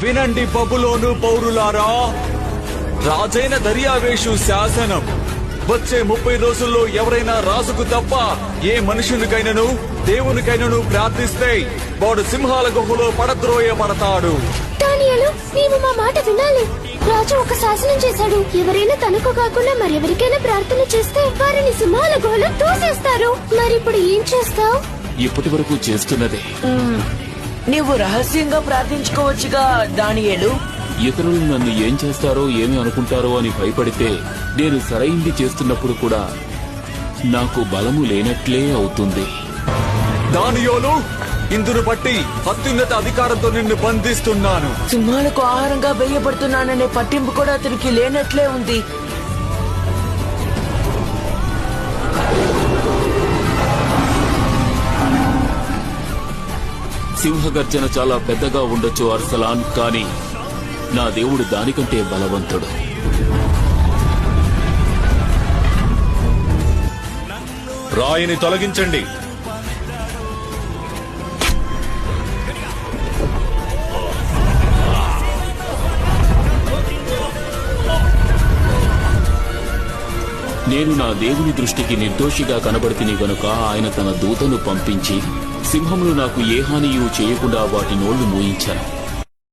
వినండి బబులోను పౌరులారా, రాజైన దర్యావేషు శాసనం. వచ్చే 30 రోజుల్లో ఎవరైనా రాజుకు తప్ప ఏ మనుషునికైనను దేవునికైనను ప్రార్థిస్తే వాడు సింహాల గుహలో పడద్రోయబడతాడు. దానియేలు, నీవు మా మాట వినాలి. రాజు ఒక శాసనం చేశాడు. ఎవరైనా తనకు కాకుండా మరెవరికైనా ప్రార్థన చేస్తే వారిని సింహాల గుహలో తోసేస్తారు. మరిప్పుడు ఏం చేస్తావు? ఇప్పటి వరకు చేస్తున్నదే. నీవు రహస్యంగా ప్రార్థించుకోవచ్చుగా దానియేలు. ఇతరులు నన్ను ఏం చేస్తారో ఏమి అనుకుంటారో అని భయపడితే నేను సరైంది చేస్తున్నప్పుడు కూడా నాకు బలము లేనట్లే అవుతుంది. దానియేలు, ఇందును బట్టి అత్యున్నత అధికారంతో నిన్ను బంధిస్తున్నాను. సింహాలకు ఆహారంగా వేయబడుతున్నాననే పట్టింపు కూడా అతనికి లేనట్లే ఉంది. సింహగర్జన చాలా పెద్దగా ఉండొచ్చు అర్సలాన్, కానీ నా దేవుడు దానికంటే బలవంతుడు. రాయిని తొలగించండి. నేను నా దేవుని దృష్టికి నిర్దోషిగా కనబడితిని గనుక ఆయన తన దూతను పంపించి సింహములు నాకు ఏ హానియూ చేయకుండా వాటి నోళ్లు మూయించాను.